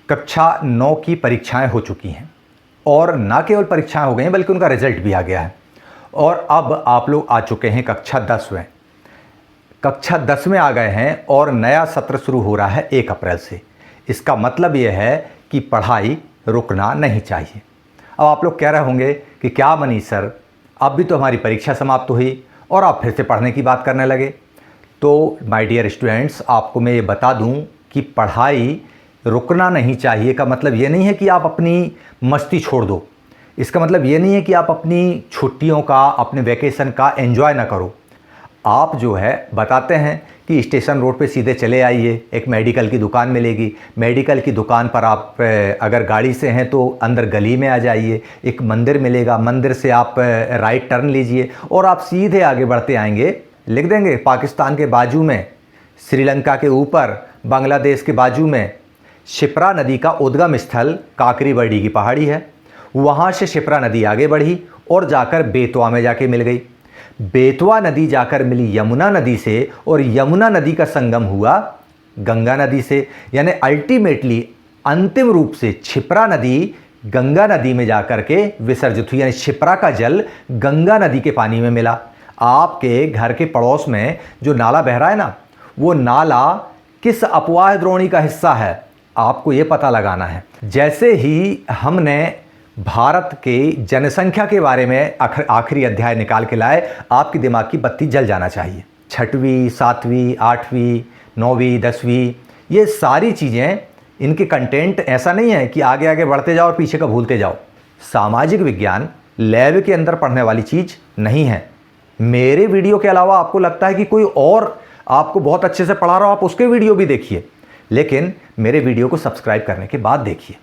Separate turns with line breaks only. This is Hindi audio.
कक्षा 9 की परीक्षाएं हो चुकी हैं और ना केवल परीक्षाएं हो गई हैं बल्कि उनका रिजल्ट भी आ गया है। और अब आप लोग आ चुके हैं कक्षा 10 में। कक्षा 10 में आ गए हैं और नया सत्र शुरू हो रहा है 1 अप्रैल से। इसका मतलब यह है कि पढ़ाई रुकना नहीं चाहिए। अब आप लोग कह रहे होंगे कि क्या मनीष सर, अब भी तो हमारी परीक्षा समाप्त हुई और आप फिर से पढ़ने की बात करने लगे। तो माय डियर स्टूडेंट्स, आपको मैं ये बता दूं कि पढ़ाई रुकना नहीं चाहिए का मतलब ये नहीं है कि आप अपनी मस्ती छोड़ दो। इसका मतलब ये नहीं है कि आप अपनी छुट्टियों का, अपने वैकेशन का एंजॉय ना करो। आप जो है बताते हैं कि स्टेशन रोड पे सीधे चले आइए, एक मेडिकल की दुकान मिलेगी। मेडिकल की दुकान पर आप अगर गाड़ी से हैं तो अंदर गली में आ जाइए, एक मंदिर मिलेगा, मंदिर से आप राइट टर्न लीजिए और आप सीधे आगे बढ़ते आएंगे। लिख देंगे पाकिस्तान के बाजू में, श्रीलंका के ऊपर, बांग्लादेश के बाजू में शिप्रा नदी का उद्गम स्थल काकरी बरडी की पहाड़ी है। वहाँ से शिप्रा नदी आगे बढ़ी और जाकर बेतवा में जाके मिल गई। बेतवा नदी जाकर मिली यमुना नदी से और यमुना नदी का संगम हुआ गंगा नदी से। यानी अल्टीमेटली, अंतिम रूप से शिप्रा नदी गंगा नदी में जाकर के विसर्जित हुई। यानी शिप्रा का जल गंगा नदी के पानी में मिला। आपके घर के पड़ोस में जो नाला बह रहा है ना, वो नाला किस अपवाह द्रोणी का हिस्सा है, आपको ये पता लगाना है। जैसे ही हमने भारत के जनसंख्या के बारे में आखिरी अध्याय निकाल के लाए, आपकी दिमाग की बत्ती जल जाना चाहिए। 6वीं, 7वीं, 8वीं, 9वीं, 10वीं, ये सारी चीज़ें, इनके कंटेंट ऐसा नहीं है कि आगे आगे बढ़ते जाओ और पीछे का भूलते जाओ। सामाजिक विज्ञान लैब के अंदर पढ़ने वाली चीज़ नहीं है। मेरे वीडियो के अलावा आपको लगता है कि कोई और आपको बहुत अच्छे से पढ़ा रहा हो, आप उसके वीडियो भी देखिए, लेकिन मेरे वीडियो को सब्सक्राइब करने के बाद देखिए।